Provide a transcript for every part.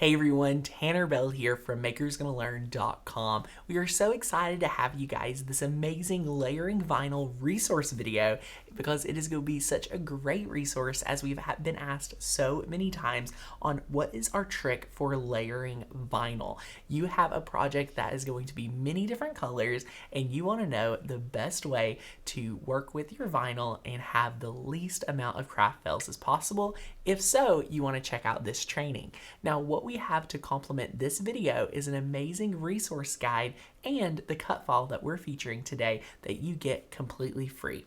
Hey everyone, Tanner Bell here from makersgonnalearn.com. We are so excited to have you guys this amazing layering vinyl resource video because it is going to be such a great resource as we've been asked so many times on what is our trick for layering vinyl. You have a project that is going to be many different colors and you want to know the best way to work with your vinyl and have the least amount of craft fails as possible. If so, you want to check out this training. Now, what we have to complement this video is an amazing resource guide and the cut file that we're featuring today that you get completely free.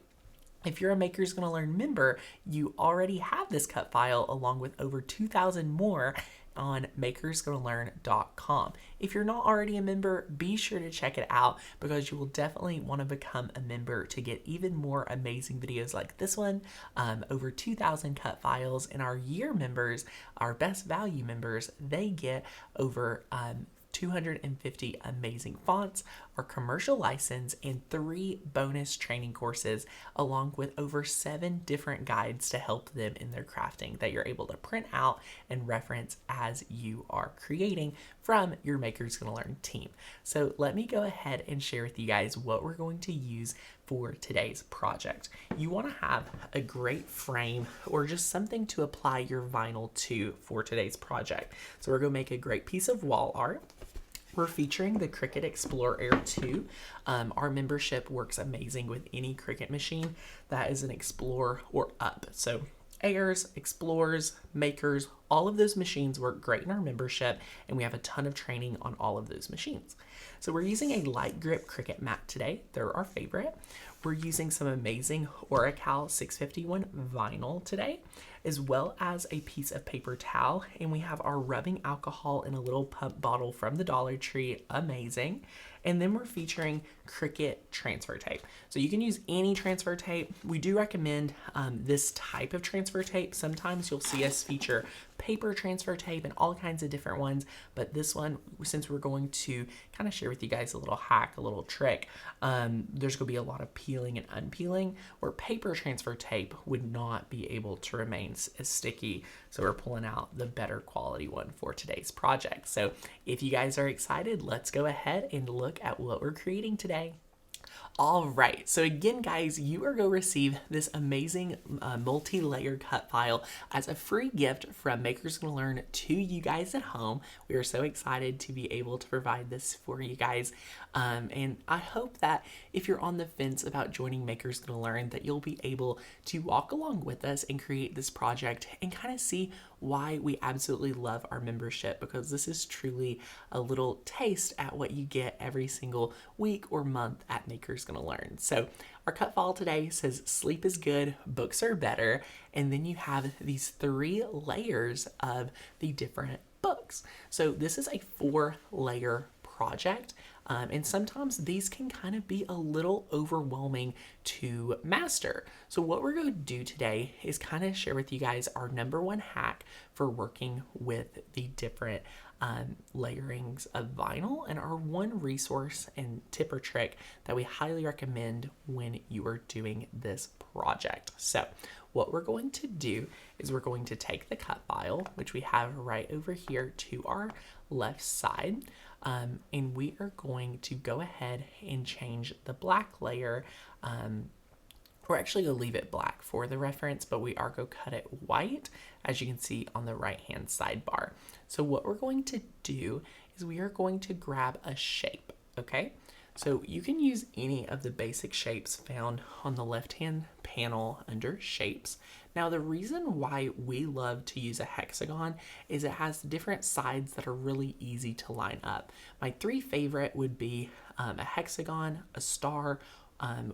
If you're a Makers Gonna Learn member, you already have this cut file along with over 2,000 more on makersgonnalearn.com. If you're not already a member, be sure to check it out because you will definitely want to become a member to get even more amazing videos like this one, over 2,000 cut files, and our year members, our best value members, they get over 250 amazing fonts, our commercial license, and 3 bonus training courses, along with over 7 different guides to help them in their crafting that you're able to print out and reference as you are creating from your Makers Gonna Learn team. So let me go ahead and share with you guys what we're going to use for today's project. You want to have a great frame or just something to apply your vinyl to for today's project. So we're going to make a great piece of wall art. We're featuring the Cricut Explorer Air 2. Our membership works amazing with any Cricut machine that is an Explorer or up. So Airs, Explorers, Makers, all of those machines work great in our membership, and we have a ton of training on all of those machines. So we're using a light grip Cricut mat today. They're our favorite. We're using some amazing Oracal 651 vinyl today, as well as a piece of paper towel, and we have our rubbing alcohol in a little pump bottle from the Dollar Tree, amazing. And then we're featuring Cricut transfer tape. So you can use any transfer tape. We do recommend this type of transfer tape. Sometimes you'll see us feature paper transfer tape and all kinds of different ones, but this one, since we're going to kind of share with you guys a little hack, a little trick, there's going to be a lot of peeling and unpeeling, where paper transfer tape would not be able to remain as sticky. So we're pulling out the better quality one for today's project. So if you guys are excited, let's go ahead and look at what we're creating today. All right, so again, guys, you are going to receive this amazing multi-layer cut file as a free gift from Makers Gonna Learn to you guys at home. We are so excited to be able to provide this for you guys. And I hope that if you're on the fence about joining Makers Gonna Learn, that you'll be able to walk along with us and create this project and kind of see why we absolutely love our membership, because this is truly a little taste at what you get every single week or month at Makers Gonna Learn. So our cut file today says sleep is good, books are better, and then you have these 3 layers of the different books. So this is a 4-layer project. And sometimes these can kind of be a little overwhelming to master. So what we're going to do today is kind of share with you guys our #1 hack for working with the different layerings of vinyl, and our one resource and tip or trick that we highly recommend when you are doing this project. So what we're going to do is we're going to take the cut file, which we have right over here to our left side, and we are going to go ahead and change the black layer. We're actually going to leave it black for the reference, but we are going to cut it white, as you can see on the right-hand sidebar. So what we're going to do is we are going to grab a shape, okay? So you can use any of the basic shapes found on the left-hand panel under shapes. Now, the reason why we love to use a hexagon is it has different sides that are really easy to line up. My 3 favorite would be a hexagon, a star,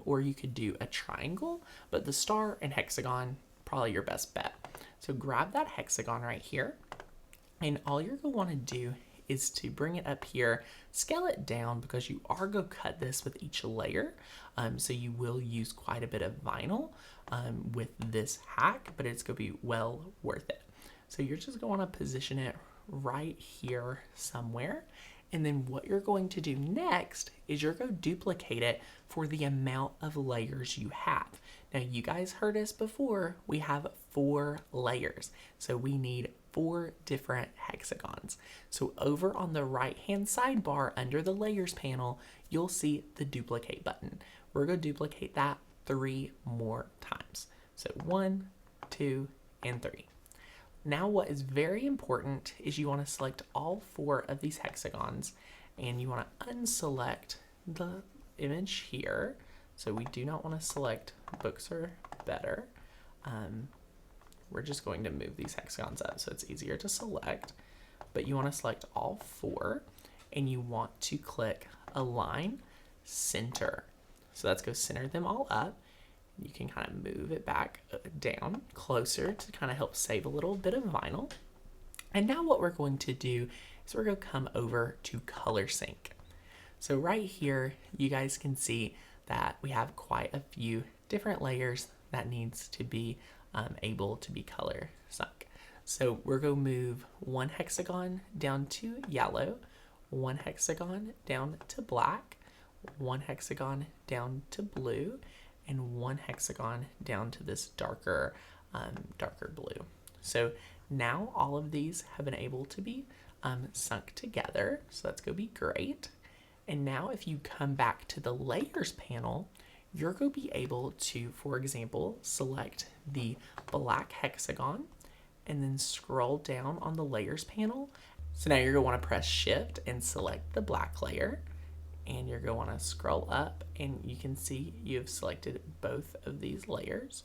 or you could do a triangle, but the star and hexagon, probably your best bet. So grab that hexagon right here, and all you're going to want to do is to bring it up here, scale it down because you are going to cut this with each layer. So you will use quite a bit of vinyl with this hack, but it's going to be well worth it. So you're just going to want to position it right here somewhere. And then what you're going to do next is you're going to duplicate it for the amount of layers you have. Now, you guys heard us before, we have 4 layers. So we need 4 different hexagons. So over on the right hand sidebar under the layers panel, you'll see the duplicate button. We're going to duplicate that 3 more times. So 1, 2, and 3. Now what is very important is you want to select all 4 of these hexagons, and you want to unselect the image here. So we do not want to select books are better. We're just going to move these hexagons up so it's easier to select. But you want to select all 4, and you want to click Align Center. So let's go center them all up. You can kind of move it back down closer to kind of help save a little bit of vinyl. And now what we're going to do is we're going to come over to Color Sync. So right here, you guys can see that we have quite a few different layers that needs to be able to be color sunk. So we're going to move 1 hexagon down to yellow, 1 hexagon down to black, 1 hexagon down to blue, and 1 hexagon down to this darker blue. So now all of these have been able to be sunk together. So that's going to be great. And now if you come back to the layers panel, you're going to be able to, for example, select the black hexagon and then scroll down on the layers panel. So now you're going to want to press Shift and select the black layer. And you're going to want to scroll up, and you can see you've selected both of these layers.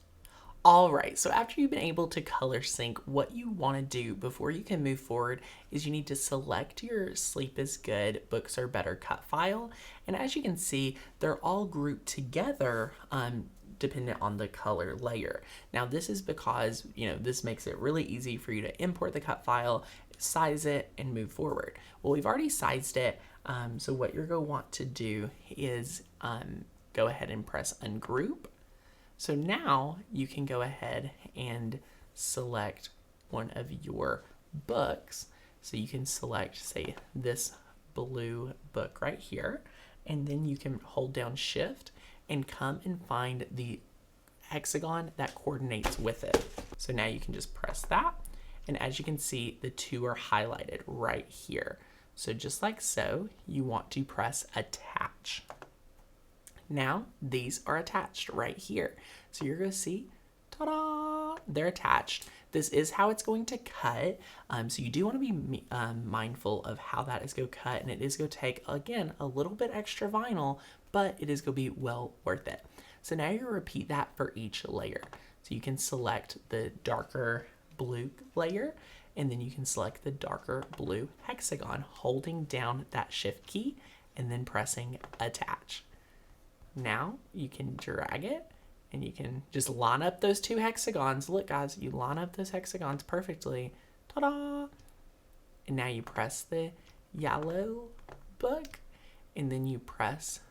All right, so after you've been able to color sync, what you want to do before you can move forward is you need to select your Sleep is Good, Books Are Better cut file. And as you can see, they're all grouped together dependent on the color layer. Now this is because, this makes it really easy for you to import the cut file, size it, and move forward. Well, we've already sized it. So what you're going to want to do is go ahead and press Ungroup. So now you can go ahead and select one of your books. So you can select, say, this blue book right here, and then you can hold down Shift and come and find the hexagon that coordinates with it. So now you can just press that, and as you can see, the 2 are highlighted right here. So just like so, you want to press Attach. Now these are attached right here. So you're going to see, ta-da, they're attached. This is how it's going to cut. So you do want to be mindful of how that is going to cut, and it is going to take, again, a little bit extra vinyl, but it is going to be well worth it. So now you're going to repeat that for each layer. So you can select the darker blue layer, and then you can select the darker blue hexagon, holding down that Shift key and then pressing Attach. Now you can drag it, and you can just line up those 2 hexagons. Look guys, you line up those hexagons perfectly. Ta-da! And now you press the yellow book, and then you press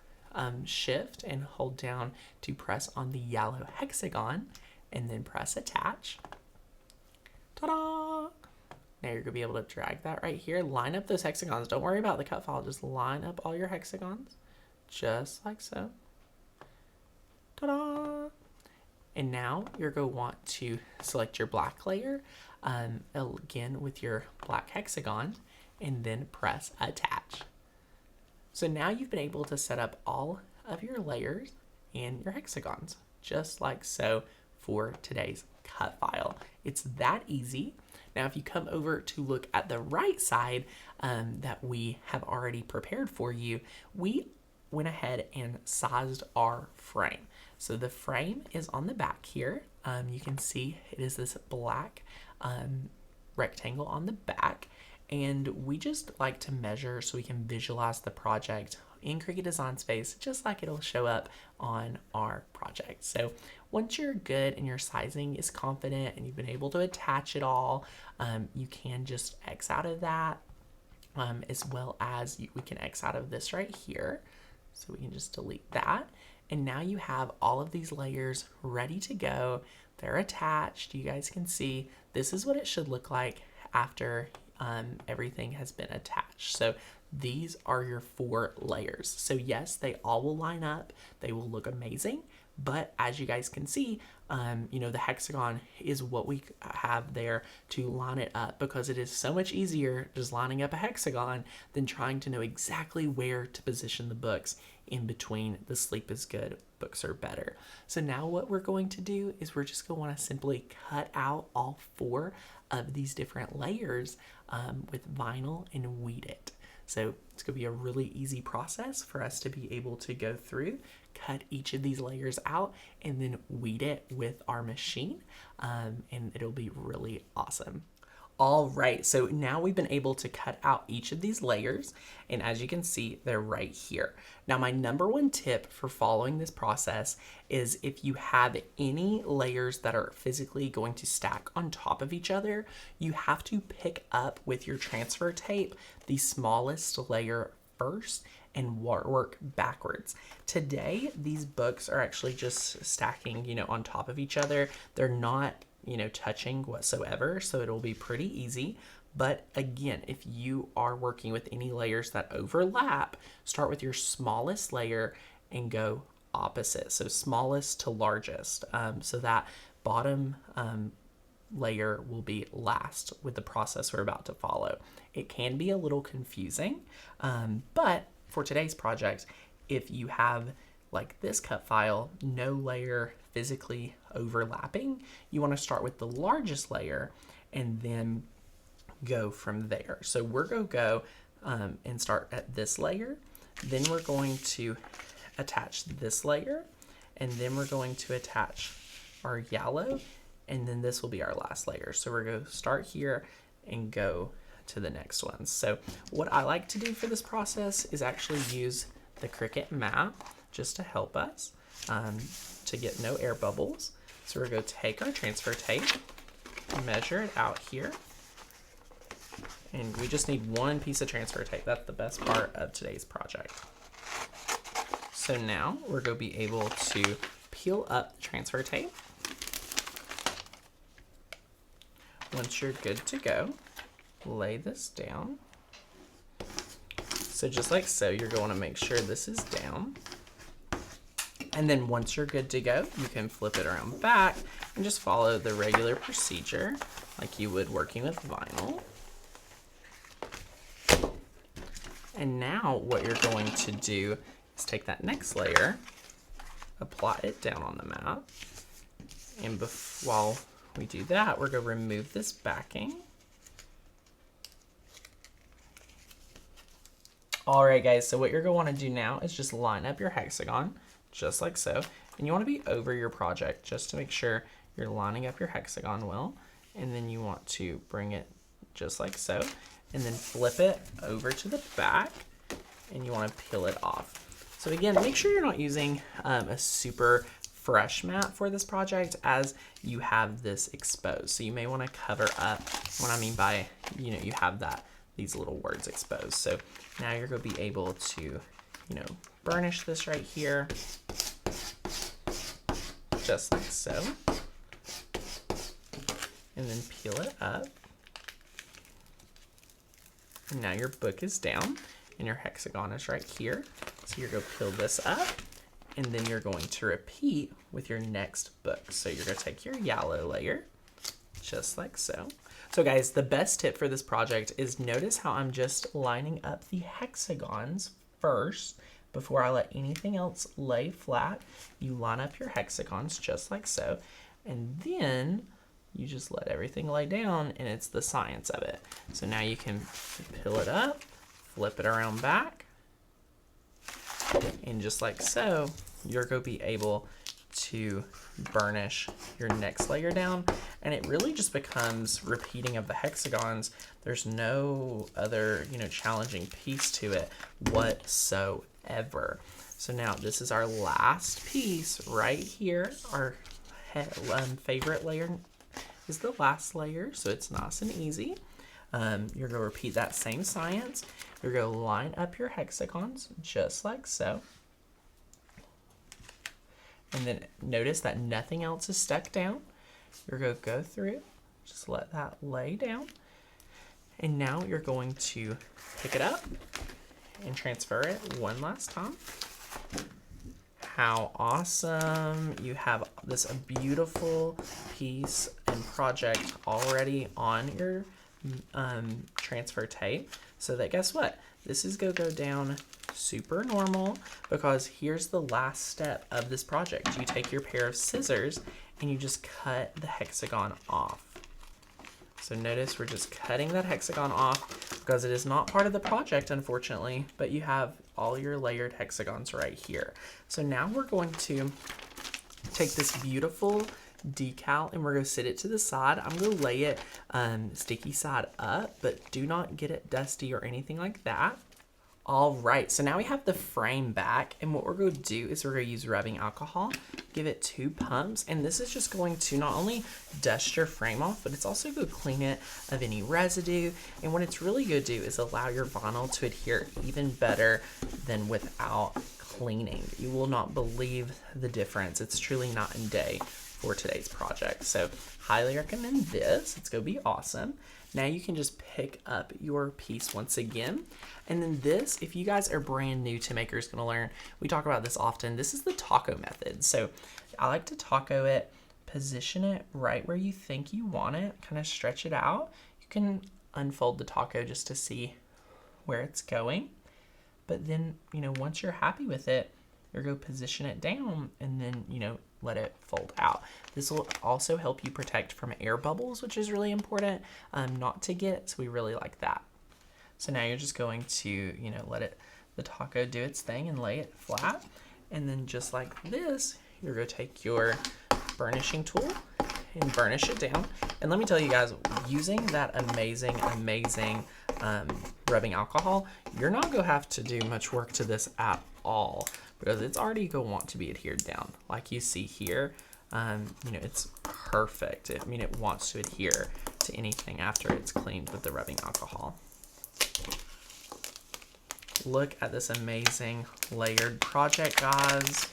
Shift and hold down to press on the yellow hexagon, and then press Attach. Ta-da! Now you're going to be able to drag that right here. Line up those hexagons. Don't worry about the cut file. Just line up all your hexagons, just like so. Ta-da! And now you're going to want to select your black layer, again with your black hexagon, and then press Attach. So now you've been able to set up all of your layers and your hexagons, just like so for today's cut file. It's that easy. Now, if you come over to look at the right side that we have already prepared for you, we went ahead and sized our frame. So the frame is on the back here. You can see it is this black rectangle on the back, and we just like to measure so we can visualize the project in Cricut Design Space, just like it'll show up on our project. So once you're good and your sizing is confident and you've been able to attach it all, you can just X out of that, as well as we can X out of this right here. So we can just delete that. And now you have all of these layers ready to go. They're attached. You guys can see this is what it should look like after everything has been attached. So these are your 4 layers. So yes, they all will line up. They will look amazing, But as you guys can see, you know, the hexagon is what we have there to line it up, because it is so much easier just lining up a hexagon than trying to know exactly where to position the books in between the Sleep is Good books are better. So now what we're going to do is we're just going to want to simply cut out all 4 of these different layers with vinyl and weed it. So it's going to be a really easy process for us to be able to go through, cut each of these layers out, and then weed it with our machine, and it'll be really awesome. All right, so now we've been able to cut out each of these layers, and as you can see, they're right here. Now, my number 1 tip for following this process is if you have any layers that are physically going to stack on top of each other, you have to pick up with your transfer tape the smallest layer first and work backwards. Today, these books are actually just stacking, you know, on top of each other. They're not, you know, touching whatsoever, so it'll be pretty easy. But again, if you are working with any layers that overlap, start with your smallest layer and go opposite. So smallest to largest. So that bottom layer will be last with the process we're about to follow. It can be a little confusing, but for today's project, if you have like this cut file, no layer physically overlapping, you want to start with the largest layer and then go from there. So we're going to go and start at this layer. Then we're going to attach this layer, and then we're going to attach our yellow, and then this will be our last layer. So we're going to start here and go to the next one. So what I like to do for this process is actually use the Cricut map just to help us to get no air bubbles. So we're going to take our transfer tape, measure it out here, and we just need 1 piece of transfer tape. That's the best part of today's project. So now we're going to be able to peel up the transfer tape. Once you're good to go, lay this down. So just like so, you're going to make sure this is down. And then once you're good to go, you can flip it around back and just follow the regular procedure like you would working with vinyl. And now what you're going to do is take that next layer, apply it down on the map, and while we do that, we're going to remove this backing. All right, guys, so what you're going to want to do now is just line up your hexagon, just like so. And you want to be over your project just to make sure you're lining up your hexagon well. And then you want to bring it just like so, and then flip it over to the back, and you want to peel it off. So again, make sure you're not using a super fresh mat for this project, as you have this exposed. So you may want to cover up what I mean by, you know, you have these little words exposed. So now you're going to be able to, you know, burnish this right here, just like so, and then peel it up. And now your book is down and your hexagon is right here. So you're going to peel this up, and then you're going to repeat with your next book. So you're going to take your yellow layer, just like so. So guys, the best tip for this project is notice how I'm just lining up the hexagons first before I let anything else lay flat. You line up your hexagons just like so, and then you just let everything lay down, and it's the science of it. So now you can peel it up, flip it around back, and just like so, you're going to be able to burnish your next layer down, and it really just becomes repeating of the hexagons. There's no other, you know, challenging piece to it whatsoever. So now this is our last piece right here. Our favorite layer is the last layer, so it's nice and easy. You're going to repeat that same science. You're going to line up your hexagons just like so. And then notice that nothing else is stuck down. You're going to go through, just let that lay down. And now you're going to pick it up and transfer it one last time. how awesome. You have this beautiful piece and project already on your transfer tape. So that, guess what? This is going to go down super normal, because here's the last step of this project. You take your pair of scissors and you just cut the hexagon off. So notice we're just cutting that hexagon off because it is not part of the project, unfortunately, but you have all your layered hexagons right here. So now we're going to take this beautiful decal and we're going to sit it to the side. I'm going to lay it sticky side up, but do not get it dusty or anything like that. All right, so now we have the frame back, and what we're going to do is we're going to use rubbing alcohol, give it 2 pumps, and this is just going to not only dust your frame off, but it's also going to clean it of any residue. And what it's really going to do is allow your vinyl to adhere even better than without cleaning. You will not believe the difference. It's truly night and day for today's project. So highly recommend this. It's going to be awesome. Now you can just pick up your piece once again. And then this, if you guys are brand new to Maker's Gonna Learn, we talk about this often. This is the taco method. So I like to taco it, position it right where you think you want it, kind of stretch it out. You can unfold the taco just to see where it's going. But then, once you're happy with it, you're going to position it down and then, let it fold out. This will also help you protect from air bubbles, which is really important not to get, so we really like that. So now you're just going to, let the taco do its thing and lay it flat. And then just like this, you're going to take your burnishing tool and burnish it down. And let me tell you guys, using that amazing rubbing alcohol, you're not going to have to do much work to this at all, because it's already going to want to be adhered down. Like you see here, it's perfect. It wants to adhere to anything after it's cleaned with the rubbing alcohol. Look at this amazing layered project, guys.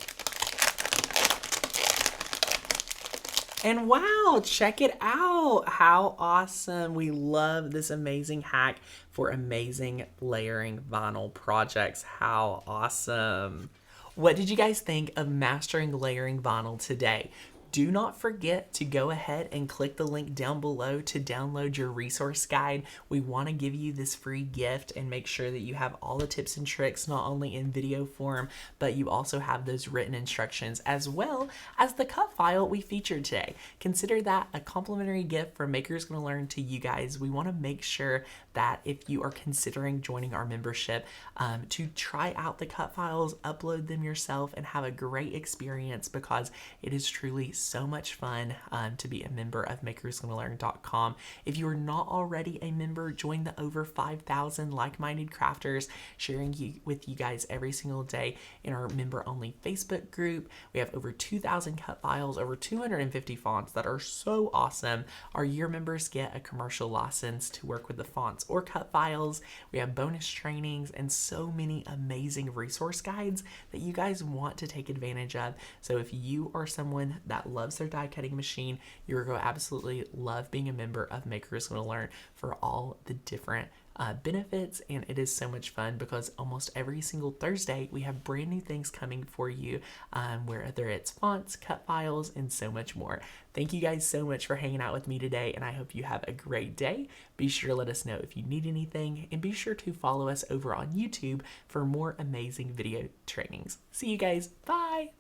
And wow, check it out. How awesome. We love this amazing hack for amazing layering vinyl projects. How awesome. What did you guys think of mastering layering vinyl today? Do not forget to go ahead and click the link down below to download your resource guide. We want to give you this free gift and make sure that you have all the tips and tricks, not only in video form, but you also have those written instructions, as well as the cut file we featured today. Consider that a complimentary gift from Maker's Gonna Learn to you guys. We want to make sure that if you are considering joining our membership, to try out the cut files, upload them yourself, and have a great experience, because it is truly so much fun to be a member of makersgonnalearn.com. If you are not already a member, join the over 5,000 like-minded crafters sharing with you guys every single day in our member-only Facebook group. We have over 2,000 cut files, over 250 fonts that are so awesome. Our year members get a commercial license to work with the fonts or cut files. We have bonus trainings and so many amazing resource guides that you guys want to take advantage of. So if you are someone that loves their die cutting machine, you're going to absolutely love being a member of Maker's Gonna Learn for all the different benefits. And it is so much fun, because almost every single Thursday we have brand new things coming for you, whether it's fonts, cut files, and so much more. Thank you guys so much for hanging out with me today, and I hope you have a great day. Be sure to let us know if you need anything, and be sure to follow us over on YouTube for more amazing video trainings. See you guys. Bye.